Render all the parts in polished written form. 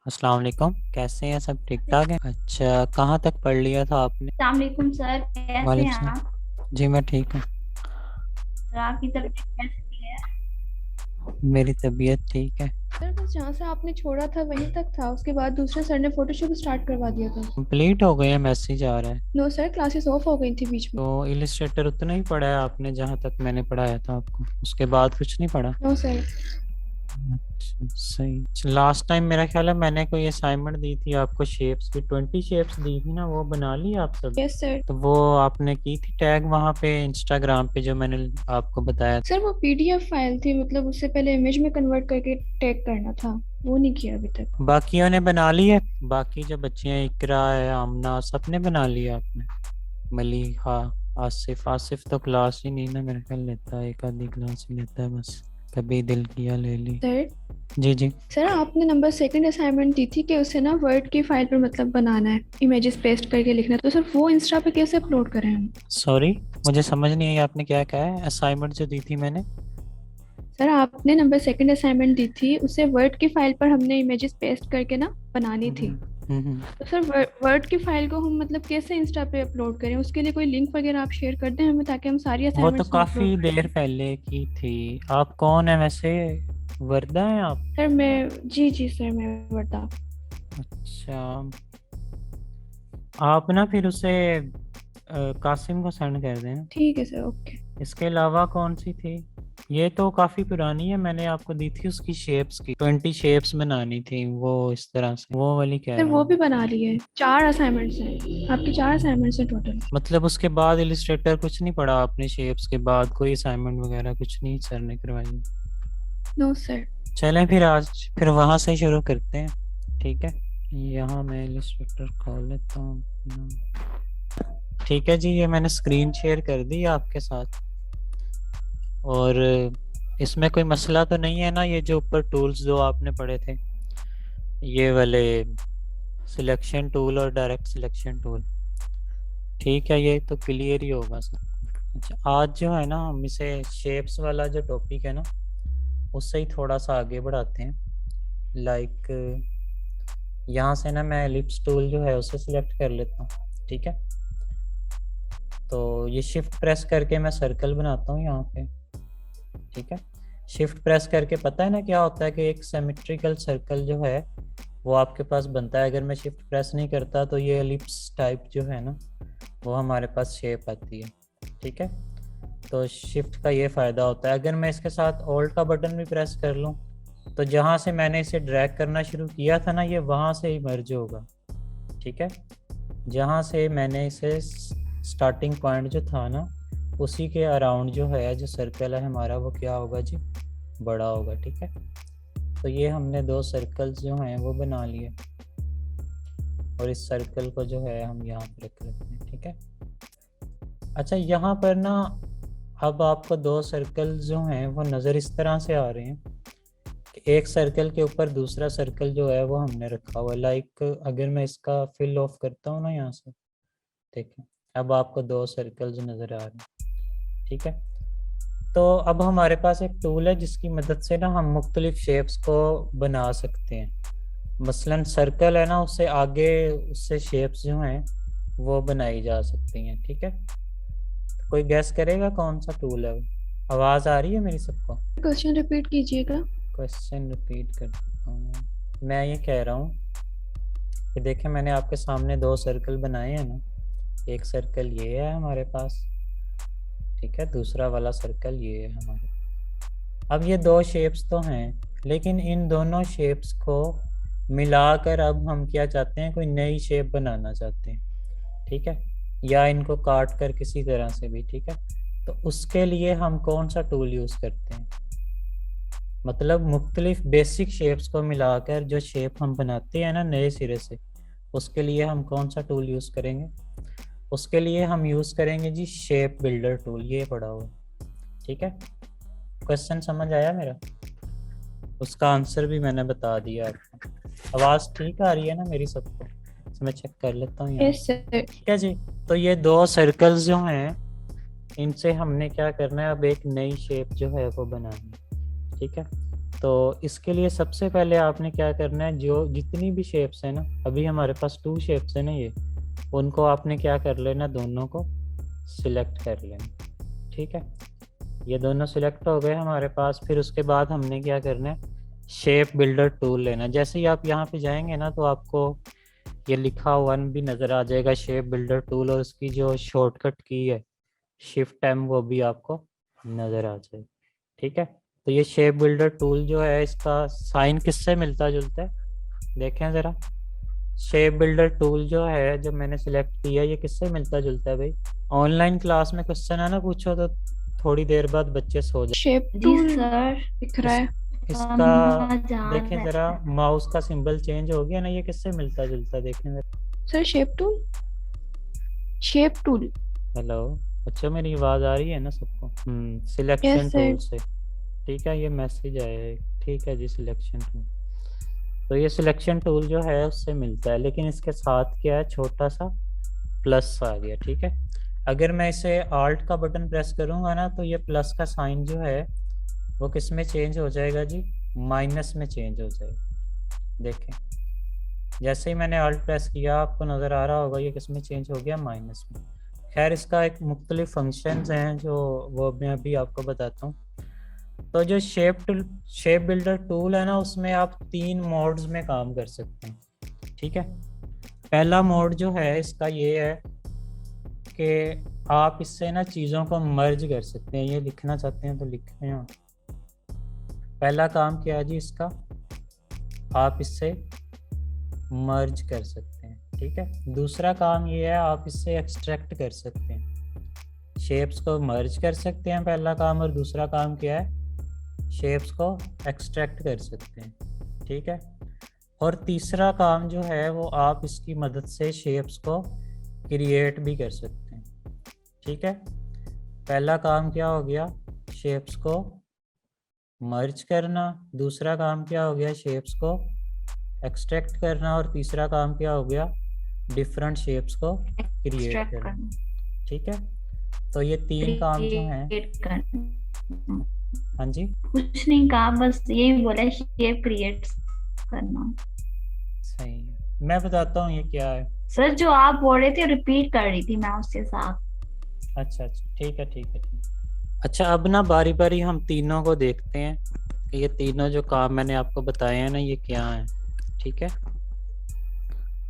अस्सलाम वालेकुम, कैसे हैं? सब ठीक ठाक है? अच्छा, कहाँ तक पढ़ लिया था आपने? अस्सलामुअलैकुम सर, कैसे वालेकुम हैं सलाम। आप? जी मैं ठीक हूँ। सर आपकी तबीयत कैसी है? मेरी तबीयत ठीक है। सर बस जहाँ से आपने छोड़ा था वहीं तक था, उसके बाद दूसरे सर ने फोटोशूट स्टार्ट करवा दिया था। कंप्लीट हो गए हैं, मैसेज आ रहा है। नो सर, क्लासेस ऑफ हो गई थी बीच में। तो इलिस्ट्रेटर उतना ही पढ़ा है आपने जहाँ तक मैंने पढ़ाया था आपको, उसके बाद कुछ नहीं पढ़ा? No sir. अच्छा सही। लास्ट टाइम मेरा ख्याल है मैंने कोई असाइनमेंट दी थी आपको, शेप्स की 20 शेप्स दी थी ना, वो बना ली आप सब? Yes sir. तो वो आपने की थी टैग वहाँ पे इंस्टाग्राम पे जो मैंने आपको बताया था? सर वो पीडीएफ फाइल थी, मतलब उससे पहले इमेज में कन्वर्ट करके टैग करना था, वो नहीं किया अभी तक। बाकियों ने बना ली है? बाकी जो बच्चे हैं, इकरा है, आमना, सबने बना लिया आपने? मलिहा, आसिफ? आसिफ तो क्लास ही नहीं ना मेरे ख्याल लेता है, एक आधी क्लास ही लेता है बस, कभी दिल किया ले ली। सर जी जी। सर आपने नंबर सेकंड असाइनमेंट दी थी कि उसे ना वर्ड की फाइल पर मतलब बनाना है, इमेजेस पेस्ट करके लिखना है, तो सर वो इंस्टा पे कैसे अपलोड करें हम? सॉरी, मुझे समझ नहीं आई आपने क्या कहा है। असाइनमेंट जो दी थी मैंने? सर आपने नंबर सेकंड असाइनमेंट दी थी, उसे वर्ड की फाइल पर हमने इमेजेस पेस्ट करके ना बनानी थी। हम्म। तो सर वर्ड की फाइल को हम मतलब कैसे इंस्टा पे अपलोड करें? उसके लिए कोई लिंक वगैरह आप शेयर कर दें हमें, ताकि हम सारी वो तो असाइनमेंट्स वहाँ अपलोड काफी कर देर दें। पहले की थी। आप कौन है वैसे? वर्दा है आप? सर मैं जी जी सर मैं वर्दा। अच्छा, आप ना फिर उसे कासिम को सेंड कर दें। ठीक है सर, ओके। इसके अलावा कौन सी थी? ये तो काफी पुरानी है, मैंने आपको दी थी उसकी शेप्स की, 20 शेप्स बनानी थी, वो इस तरह से, वो वाली कह सर रहा वो भी हूँ। बना लिए, चार असाइनमेंट्स हैं आपकी, चार असाइनमेंट्स हैं टोटल। मतलब उसके बाद इलिस्ट्रेटर कुछ नहीं पढ़ा आपने? शेप्स के बाद कोई असाइनमेंट वगैरह कुछ नहीं सर ने करवाई? No sir. चलें फिर आज फिर वहां से शुरू करते हैं, ठीक है? यहाँ मैं इलिस्ट्रेटर खोल लेता हूँ। ठीक है जी, ये मैंने स्क्रीन शेयर कर दी आपके साथ। और इसमें कोई मसला तो नहीं है ना? ये जो ऊपर टूल्स जो आपने पढ़े थे, ये वाले सिलेक्शन टूल और डायरेक्ट सिलेक्शन टूल, ठीक है, ये तो क्लियर ही होगा सर। अच्छा, आज जो है ना हम इसे शेप्स वाला जो टॉपिक है ना, उससे ही थोड़ा सा आगे बढ़ाते हैं। लाइक यहाँ से ना मैं एलिप्स टूल जो है उसे सिलेक्ट कर लेता हूँ, ठीक है? तो ये शिफ्ट प्रेस करके मैं सर्कल बनाता हूँ यहाँ पे, ठीक है? शिफ्ट प्रेस करके पता है ना क्या होता है कि एक सिमेट्रिकल सर्कल जो है वो आपके पास बनता है। अगर मैं शिफ्ट प्रेस नहीं करता तो ये एलिप्स टाइप जो है ना, वो हमारे पास शेप आती है, ठीक है? तो शिफ्ट का ये फ़ायदा होता है। अगर मैं इसके साथ ऑल्ट का बटन भी प्रेस कर लूँ तो जहाँ से मैंने इसे ड्रैग करना शुरू किया था ना, ये वहाँ से ही मर्ज होगा, ठीक है? जहाँ से मैंने इसे स्टार्टिंग पॉइंट जो था ना, उसी के अराउंड जो है, जो सर्कल है हमारा, वो क्या होगा जी? बड़ा होगा, ठीक है? तो ये हमने दो सर्कल्स जो हैं वो बना लिए, और इस सर्कल को जो है हम यहाँ पर रख लेते हैं, ठीक है? अच्छा, यहाँ पर ना अब आपको दो सर्कल जो हैं वो नज़र इस तरह से आ रहे हैं कि एक सर्कल के ऊपर दूसरा सर्कल जो है वो हमने रखा हुआ है। लाइक अगर मैं इसका फिल ऑफ करता हूँ ना यहाँ से, ठीक है, अब आपको दो सर्कल्स नज़र आ रहे हैं, ठीक है? तो अब हमारे पास एक टूल है जिसकी मदद से ना हम मुख्तलिफ शेप्स को बना सकते हैं। मसलन सर्कल है ना, उससे आगे उससे शेप्स जो हैं वो बनाई जा सकती हैं, ठीक है? तो कोई गैस करेगा कौन सा टूल है वो? आवाज़ आ रही है मेरी सबको? क्वेश्चन रिपीट कीजिएगा। क्वेश्चन रिपीट कर देता हूँ। मैं ये कह रहा हूँ कि देखें, मैंने आपके सामने दो सर्कल बनाए हैं ना। एक सर्कल ये है हमारे पास, ठीक है? दूसरा वाला सर्कल ये है हमारे। अब ये दो शेप्स तो हैं, लेकिन इन दोनों शेप्स को मिलाकर अब हम क्या चाहते हैं? कोई नई शेप बनाना चाहते हैं, ठीक है? या इनको काट कर किसी तरह से भी, ठीक है? तो उसके लिए हम कौन सा टूल यूज़ करते हैं? मतलब मुख्तलिफ बेसिक शेप्स को मिलाकर जो शेप हम बनाते हैं ना नए सिरे से, उसके लिए हम कौन सा टूल यूज़ करेंगे? उसके लिए हम यूज़ करेंगे जी शेप बिल्डर टूल, ये पड़ा हुआ, ठीक है? क्वेश्चन समझ आया मेरा? उसका आंसर भी मैंने बता दिया आपको। आवाज़ ठीक आ रही है ना मेरी सबको? तो मैं चेक कर लेता हूँ यहाँ, यस सर। ठीक है जी? तो ये दो सर्कल्स जो हैं, इनसे हमने क्या करना है? अब एक नई शेप जो है वो बनानी है, ठीक है? तो इसके लिए सबसे पहले आपने क्या करना है, जो जितनी भी शेप्स है ना, अभी हमारे पास 2 शेप्स है ना ये, उनको आपने क्या कर लेना, दोनों को सिलेक्ट कर लेना। ठीक है, ये दोनों सिलेक्ट हो गए हमारे पास। फिर उसके बाद हमने क्या करना है, शेप बिल्डर टूल लेना। जैसे ही आप यहाँ पे जाएंगे ना तो आपको ये लिखा हुआ भी नज़र आ जाएगा शेप बिल्डर टूल, और उसकी जो शॉर्टकट की है शिफ्ट एम वो भी आपको नज़र आ जाएगी। ठीक है, तो ये शेप बिल्डर टूल जो है इसका साइन किससे मिलता जुलता है, देखें ज़रा। शेप बिल्डर टूल जो है, जो मैंने सिलेक्ट किया, ये किससे मिलता जुलता है भाई? ऑनलाइन क्लास में क्वेश्चन है ना पूछो तो थोड़ी देर बाद बच्चे सो जाए। शेप जी टूल सर। दिख रहा है। इसका जान देखें है। ज़रा, माउस का सिंबल चेंज हो गया ना, ये किससे मिलता जुलता है, देखें ज़रा। Sir shape tool, shape tool. Hello बच्चों, मेरी आवाज़ आ रही है ना सबको? Selection Yes, sir. टूल से। ठीक है, ये मैसेज आया है। ठीक है जी, सिलेक्शन टूल। तो ये सिलेक्शन टूल जो है उससे मिलता है, लेकिन इसके साथ क्या है, छोटा सा प्लस आ गया। ठीक है, अगर मैं इसे आल्ट का बटन प्रेस करूंगा ना तो ये प्लस का साइन जो है वो किस में चेंज हो जाएगा जी, माइनस में चेंज हो जाएगा। देखें, जैसे ही मैंने आल्ट प्रेस किया आपको नज़र आ रहा होगा ये किस में चेंज हो गया, माइनस में। खैर, इसका एक मुख्तलिफ फंक्शंस हैं जो वो मैं अभी आपको बताता हूँ। तो जो शेप बिल्डर टूल है ना, उसमें आप 3 मोड्स में काम कर सकते हैं। ठीक है, पहला मोड जो है इसका ये है कि आप इससे ना चीज़ों को मर्ज कर सकते हैं। ये लिखना चाहते हैं तो लिखते हैं। पहला काम क्या है जी इसका, आप इससे मर्ज कर सकते हैं। ठीक है, दूसरा काम ये है आप इससे एक्सट्रैक्ट कर सकते हैं। शेप्स को मर्ज कर सकते हैं पहला काम, और दूसरा काम क्या है, शेप्स को एक्सट्रैक्ट कर सकते हैं। ठीक है, और तीसरा काम जो है वो आप इसकी मदद से शेप्स को क्रिएट भी कर सकते हैं। ठीक है, पहला काम क्या हो गया, शेप्स को मर्ज करना। दूसरा काम क्या हो गया, शेप्स को एक्सट्रैक्ट करना। और तीसरा काम क्या हो गया, डिफरेंट शेप्स को क्रिएट एक्सट्रैक्ट करना। करना, ठीक है, तो ये 3 काम जो हैं। क्रिएट करना। हाँ जी, कुछ नहीं कहा, बस यही बोला, शेप क्रिएट करना। सही है, मैं बताता हूँ ये क्या है। सर जो आप बोल रहे थे रिपीट कर रही थी मैं उसके साथ। अच्छा अच्छा, ठीक है ठीक है ठीक है। अच्छा, अब ना बारी बारी हम तीनों को देखते हैं कि ये तीनों जो काम मैंने आपको बताए हैं ना ये क्या हैं। ठीक है,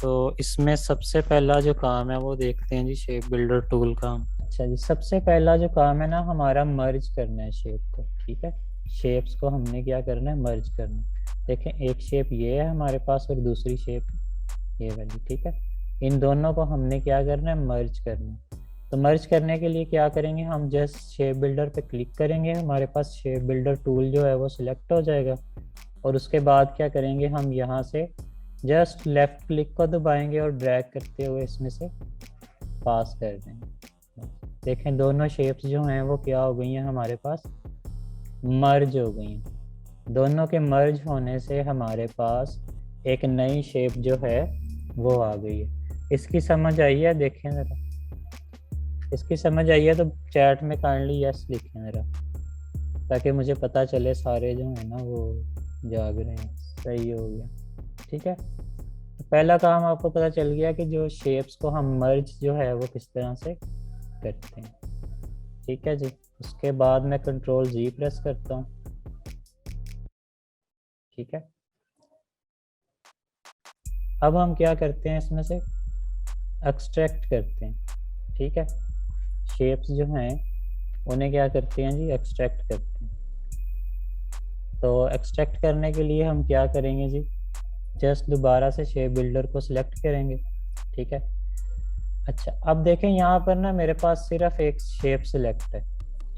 तो इसमें सबसे पहला जो काम है वो देखते हैं जी, शेप बिल्डर टूल का। अच्छा जी, सबसे पहला जो काम है ना हमारा, मर्ज करना है शेप को। ठीक है, शेप्स को हमने क्या करना है, मर्ज करना है। देखें, एक शेप ये है हमारे पास और दूसरी शेप ये वाली। ठीक है, इन दोनों को हमने क्या करना है, मर्ज करना है। तो मर्ज करने के लिए क्या करेंगे, हम जस्ट शेप बिल्डर पे क्लिक करेंगे, हमारे पास शेप बिल्डर टूल जो है वो सिलेक्ट हो जाएगा। और उसके बाद क्या करेंगे, हम यहाँ से जस्ट लेफ्ट क्लिक को दबाएंगे और ड्रैग करते हुए इसमें से पास कर देंगे। देखें, दोनों शेप्स जो हैं वो क्या हो गई हैं, हमारे पास मर्ज हो गई हैं। दोनों के मर्ज होने से हमारे पास एक नई शेप जो है वो आ गई है। इसकी समझ आई है? देखें ज़रा, इसकी समझ आई है तो चैट में काइंडली यस लिखें ज़रा, ताकि मुझे पता चले सारे जो है ना वो जाग रहे हैं। सही हो गया। ठीक है, तो पहला काम आपको पता चल गया कि जो शेप्स को हम मर्ज जो है वो किस तरह से करते हैं। ठीक है जी, उसके बाद मैं कंट्रोल जी प्रेस करता हूँ। ठीक है, अब हम क्या करते हैं, इसमें से एक्सट्रैक्ट करते हैं। ठीक है, शेप्स जो हैं उन्हें क्या करते हैं जी, एक्सट्रैक्ट करते हैं। तो एक्सट्रैक्ट करने के लिए हम क्या करेंगे जी, जस्ट दोबारा से शेप बिल्डर को सिलेक्ट करेंगे। ठीक है, अच्छा अब देखें यहाँ पर ना मेरे पास सिर्फ एक शेप सिलेक्ट है।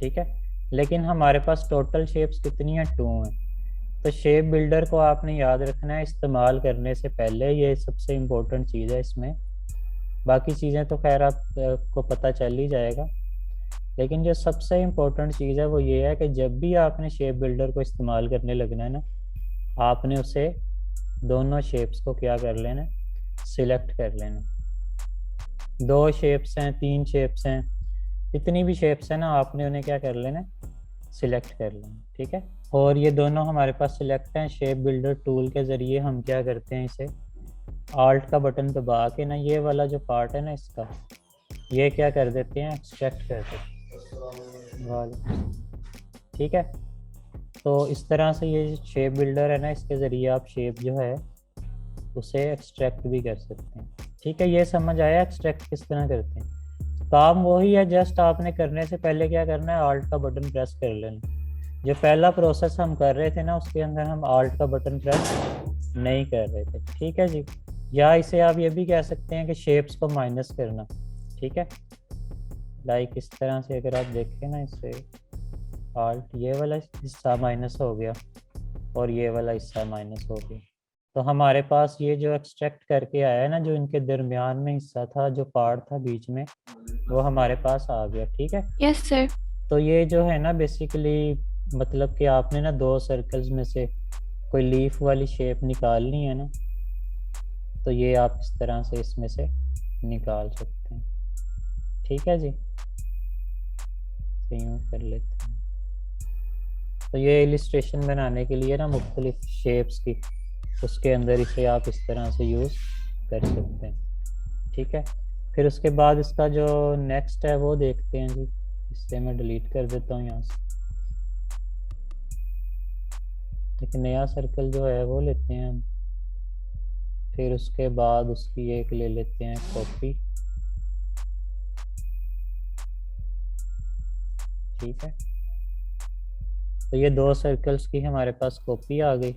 ठीक है, लेकिन हमारे पास टोटल शेप्स कितनी हैं, 2 हैं। तो शेप बिल्डर को आपने याद रखना है इस्तेमाल करने से पहले, ये सबसे इम्पोर्टेंट चीज़ है इसमें। बाकी चीज़ें तो खैर आपको पता चल ही जाएगा, लेकिन जो सबसे इम्पोर्टेंट चीज़ है वो ये है कि जब भी आपने शेप बिल्डर को इस्तेमाल करने लगना है ना, आपने उसे दोनों शेप्स को क्या कर लेना, सिलेक्ट कर लेना। 2 शेप्स हैं, 3 शेप्स हैं, जितनी भी शेप्स हैं ना आपने उन्हें क्या कर लेना, सिलेक्ट कर लेना। ठीक है, और ये दोनों हमारे पास सिलेक्ट हैं। शेप बिल्डर टूल के ज़रिए हम क्या करते हैं, इसे आल्ट का बटन दबा के ना ये वाला जो पार्ट है ना इसका, ये क्या कर देते हैं, एक्सट्रैक्ट कर देते हैं वाले। ठीक है, तो इस तरह से ये शेप बिल्डर है ना, इसके ज़रिए आप शेप जो है उसे एक्सट्रैक्ट भी कर सकते हैं। ठीक है, ये समझ आया एक्सट्रैक्ट किस तरह करते हैं। काम वही है, जस्ट आपने करने से पहले क्या करना है, आल्ट का बटन प्रेस कर लेना। जो पहला प्रोसेस हम कर रहे थे ना, उसके अंदर हम आल्ट का बटन प्रेस नहीं कर रहे थे। ठीक है जी, या इसे आप ये भी कह सकते हैं कि शेप्स को माइनस करना। ठीक है, लाइक इस तरह से अगर आप देखें ना, इससे आल्ट ये वाला हिस्सा माइनस हो गया और ये वाला हिस्सा माइनस हो गया, तो हमारे पास ये जो एक्सट्रैक्ट करके आया है ना, जो इनके दरमियान में हिस्सा था, जो पार्ट था बीच में, वो हमारे पास आ गया। ठीक है, यस सर। तो ये जो है ना बेसिकली मतलब कि आपने ना दो सर्कल्स में से कोई लीफ वाली शेप निकालनी है ना, तो ये आप इस तरह से इसमें से निकाल सकते हैं। ठीक है जी, यूँ कर लेते हैं। तो ये इलिस्ट्रेशन बनाने के लिए ना मुख्तलिफ शेप्स की, उसके अंदर इसे आप इस तरह से यूज़ कर सकते हैं। ठीक है, फिर उसके बाद इसका जो नेक्स्ट है वो देखते हैं जी। इससे मैं डिलीट कर देता हूँ यहाँ से, एक नया सर्कल जो है वो लेते हैं हम। फिर उसके बाद उसकी एक ले लेते हैं कॉपी। ठीक है, तो ये दो सर्कल्स की हमारे पास कॉपी आ गई।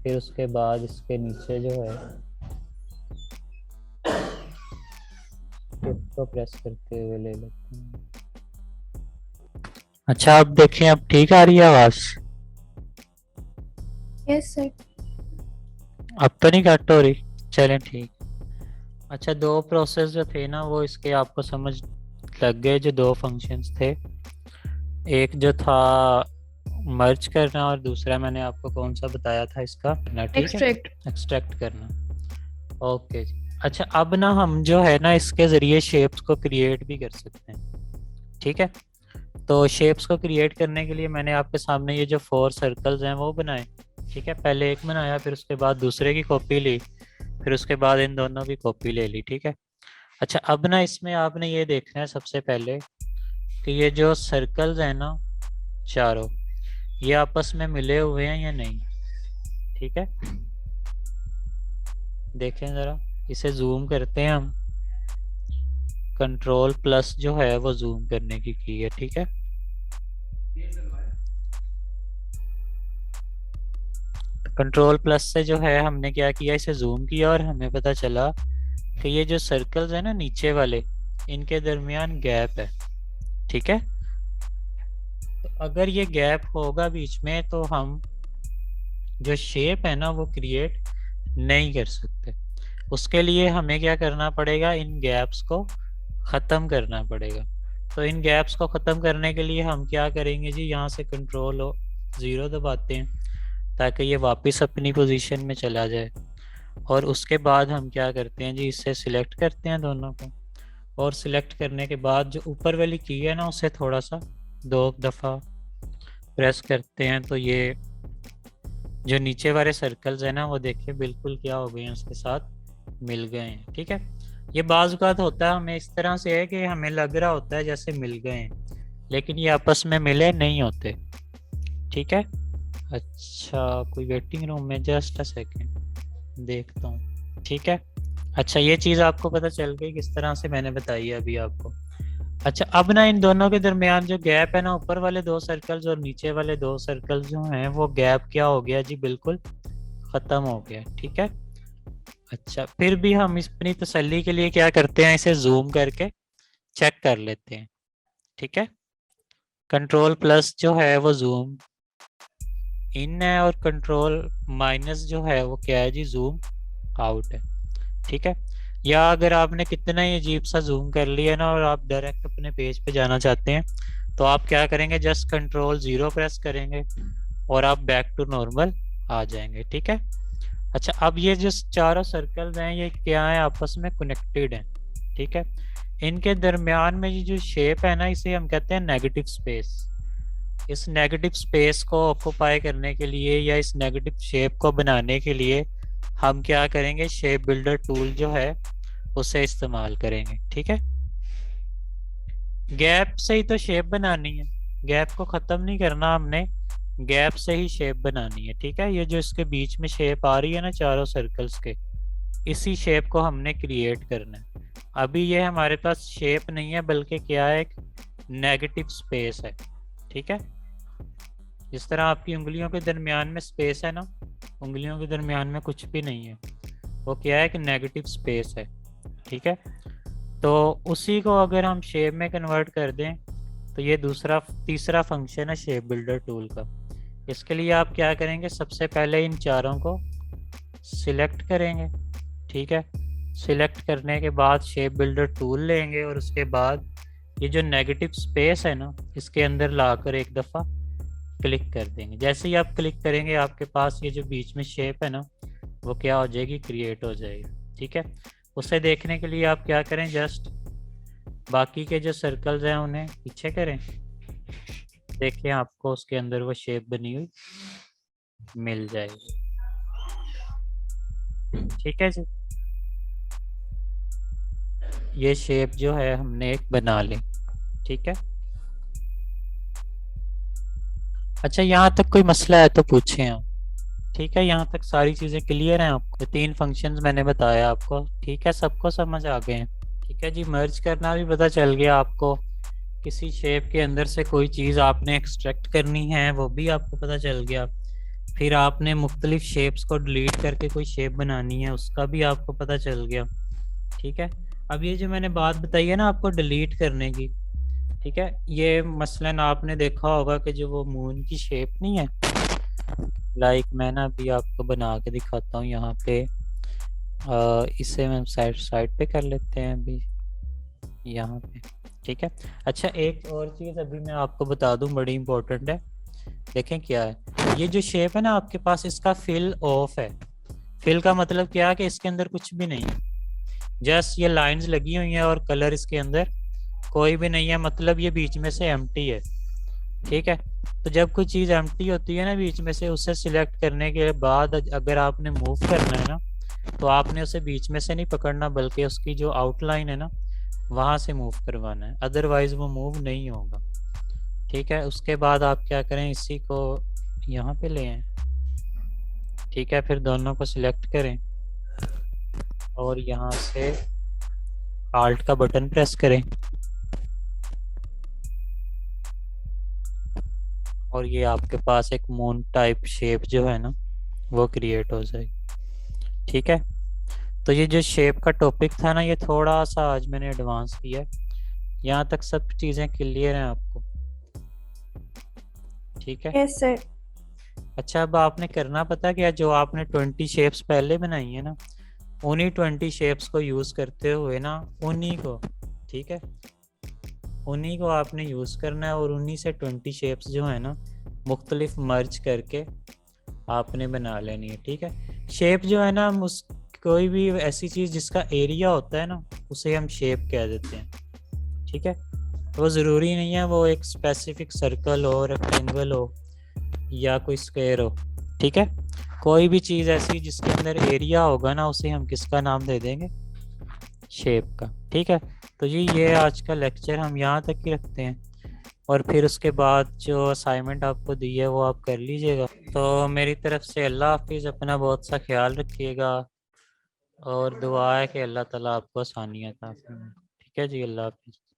फिर उसके बाद इसके नीचे जो है शिफ्ट को प्रेस करते हुए ले लेते हैं। अच्छा, अब देखें, अब ठीक आ रही है आवाज़? Yes sir. अब तो नहीं कट हो रही? चलें ठीक। अच्छा, दो प्रोसेस जो थे ना वो इसके आपको समझ लग गए, जो दो फंक्शंस थे। एक जो था मर्ज करना और दूसरा मैंने आपको कौन सा बताया था इसका ना, ठीक है, एक्सट्रैक्ट। एक्सट्रैक्ट करना। ओके जी। अच्छा, अब ना हम जो है ना इसके ज़रिए शेप्स को क्रिएट भी कर सकते हैं। ठीक है, तो शेप्स को क्रिएट करने के लिए मैंने आपके सामने ये जो 4 सर्कल्स हैं वो बनाए। ठीक है, पहले एक बनाया, फिर उसके बाद दूसरे की कॉपी ली, फिर उसके बाद इन दोनों की कॉपी ले ली। ठीक है, अच्छा, अब ना इसमें आपने ये देखना है सबसे पहले कि ये जो सर्कल्स हैं ना चारों, ये आपस में मिले हुए हैं या नहीं। ठीक है, देखें ज़रा, इसे जूम करते हैं हम। कंट्रोल प्लस जो है वो जूम करने की है। ठीक है, कंट्रोल प्लस से जो है हमने क्या किया, इसे जूम किया और हमें पता चला कि ये जो सर्कल्स है ना नीचे वाले, इनके दरमियान गैप है। ठीक है, तो अगर ये गैप होगा बीच में तो हम जो शेप है ना वो क्रिएट नहीं कर सकते। उसके लिए हमें क्या करना पड़ेगा, इन गैप्स को ख़त्म करना पड़ेगा। तो इन गैप्स को ख़त्म करने के लिए हम क्या करेंगे जी, यहाँ से कंट्रोल 0 दबाते हैं ताकि ये वापस अपनी पोजीशन में चला जाए। और उसके बाद हम क्या करते हैं जी, इससे सिलेक्ट करते हैं दोनों को, और सिलेक्ट करने के बाद जो ऊपर वाली की है ना उसे थोड़ा सा 2 दफ़ा प्रेस करते हैं, तो ये जो नीचे वाले सर्कल्स हैं ना वो देखिए बिल्कुल क्या हो गए हैं, उसके साथ मिल गए हैं। ठीक है, ये बाज़ औक़ात होता है हमें इस तरह से है कि हमें लग रहा होता है जैसे मिल गए हैं, लेकिन ये आपस में मिले नहीं होते। ठीक है, अच्छा, कोई वेटिंग रूम में, जस्ट अ सेकेंड देखता हूँ। ठीक है, अच्छा, ये चीज़ आपको पता चल गई किस तरह से मैंने बताई है अभी आपको। अच्छा, अब ना इन दोनों के दरमियान जो गैप है ना, ऊपर वाले 2 सर्कल्स और नीचे वाले 2 सर्कल्स जो हैं वो गैप क्या हो गया जी, बिल्कुल ख़त्म हो गया। ठीक है, अच्छा, फिर भी हम अपनी तसल्ली के लिए क्या करते हैं, इसे जूम करके चेक कर लेते हैं। ठीक है, कंट्रोल प्लस जो है वो जूम इन है और कंट्रोल माइनस जो है वो क्या है जी, जूम आउट है। ठीक है, या अगर आपने कितना ही अजीब सा जूम कर लिया ना और आप डायरेक्ट अपने पेज पे जाना चाहते हैं, तो आप क्या करेंगे, जस्ट कंट्रोल 0 प्रेस करेंगे और आप बैक टू नॉर्मल आ जाएंगे। ठीक है, अच्छा, अब ये जो चारों सर्कल्स हैं ये क्या है, आपस में कनेक्टेड हैं। ठीक है, इनके दरमियान में ये जो शेप है ना, इसे हम कहते हैं नेगेटिव स्पेस। इस नेगेटिव स्पेस को ऑक्यूपाई करने के लिए या इस नेगेटिव शेप को बनाने के लिए हम क्या करेंगे, शेप बिल्डर टूल जो है उसे इस्तेमाल करेंगे। ठीक है, गैप से ही तो शेप बनानी है, गैप को ख़त्म नहीं करना हमने, गैप से ही शेप बनानी है। ठीक है, ये जो इसके बीच में शेप आ रही है ना चारों सर्कल्स के, इसी शेप को हमने क्रिएट करना है। अभी ये हमारे पास शेप नहीं है बल्कि क्या है, एक नेगेटिव स्पेस है। ठीक है, जिस तरह आपकी उंगलियों के दरमियान में स्पेस है ना, उंगलियों के दरमियान में कुछ भी नहीं है, वो क्या है, कि नेगेटिव स्पेस है। ठीक है, तो उसी को अगर हम शेप में कन्वर्ट कर दें तो ये तीसरा फंक्शन है शेप बिल्डर टूल का। इसके लिए आप क्या करेंगे, सबसे पहले इन चारों को सिलेक्ट करेंगे। ठीक है, सिलेक्ट करने के बाद शेप बिल्डर टूल लेंगे और उसके बाद ये जो नेगेटिव स्पेस है ना, इसके अंदर लाकर एक दफ़ा क्लिक कर देंगे। जैसे ही आप क्लिक करेंगे आपके पास ये जो बीच में शेप है ना, वो क्या हो जाएगी, क्रिएट हो जाएगी। ठीक है, उसे देखने के लिए आप क्या करें, जस्ट बाकी के जो सर्कल्स हैं उन्हें पीछे करें, देखिए आपको उसके अंदर वो शेप बनी हुई मिल जाएगी। ठीक है जी, ये शेप जो है हमने एक बना ली। ठीक है, अच्छा यहाँ तक कोई मसला है तो पूछें आप। ठीक है, यहाँ तक सारी चीज़ें क्लियर हैं आपको, 3 फंक्शंस मैंने बताया आपको। ठीक है, सबको समझ आ गए हैं। ठीक है जी, मर्ज करना भी पता चल गया आपको, किसी शेप के अंदर से कोई चीज़ आपने एक्सट्रैक्ट करनी है वो भी आपको पता चल गया। फिर आपने मुख्तलिफ शेप्स को डिलीट करके कोई शेप बनानी है उसका भी आपको पता चल गया। ठीक है, अब ये जो मैंने बात बताई है ना आपको डिलीट करने की, ठीक है, ये मसलन आपने देखा होगा कि जो वो मून की शेप नहीं है, लाइक मैं ना अभी आपको बना के दिखाता हूँ यहाँ पे, इसे मैं साइड पे कर लेते हैं अभी यहाँ पे। ठीक है, अच्छा एक और चीज़ अभी मैं आपको बता दूँ, बड़ी इंपॉर्टेंट है। देखें क्या है, ये जो शेप है ना आपके पास, इसका फिल ऑफ है। फिल का मतलब क्या है कि इसके अंदर कुछ भी नहीं है, जस्ट ये लाइंस लगी हुई हैं और कलर इसके अंदर कोई भी नहीं है, मतलब ये बीच में से एम्प्टी है। ठीक है, तो जब कोई चीज़ एम्प्टी होती है ना बीच में से, उसे सिलेक्ट करने के बाद अगर आपने मूव करना है ना, तो आपने उसे बीच में से नहीं पकड़ना बल्कि उसकी जो आउटलाइन है ना वहाँ से मूव करवाना है, अदरवाइज वो मूव नहीं होगा। ठीक है, उसके बाद आप क्या करें, इसी को यहाँ पे ले आए। ठीक है, फिर दोनों को सिलेक्ट करें और यहाँ से आल्ट का बटन प्रेस करें और ये आपके पास एक मून टाइप शेप जो है ना वो क्रिएट हो जाएगी। ठीक है, तो ये जो शेप का टॉपिक था ना, ये थोड़ा सा आज मैंने एडवांस किया है। यहाँ तक सब चीज़ें क्लियर हैं आपको? ठीक है, यस सर। अच्छा अब आपने करना पता क्या, जो आपने 20 शेप्स पहले बनाई है ना, उन्हीं 20 शेप्स को यूज़ करते हुए ना, उन्हीं को, ठीक है, उन्हीं को आपने यूज़ करना है और उन्हीं से 20 शेप्स जो है ना मुख्तलिफ मर्ज करके आपने बना लेनी है। ठीक है, शेप जो है ना, हम उस कोई भी ऐसी चीज़ जिसका एरिया होता है ना उसे हम शेप कह देते हैं। ठीक है, वो ज़रूरी नहीं है वो एक स्पेसिफिक सर्कल हो, रेक्टेंगल हो या कोई स्क्वायर हो। ठीक है, कोई भी चीज़ ऐसी जिसके अंदर एरिया होगा ना उसे हम किसका नाम दे देंगे, शेप का। ठीक है, तो जी ये आज का लेक्चर हम यहाँ तक ही रखते हैं और फिर उसके बाद जो असाइनमेंट आपको दी है वो आप कर लीजिएगा। तो मेरी तरफ से अल्लाह हाफिज़, अपना बहुत सा ख्याल रखिएगा और दुआ है कि अल्लाह ताला आपको आसानियाँ अता फरमाए। ठीक है जी, अल्लाह हाफिज़।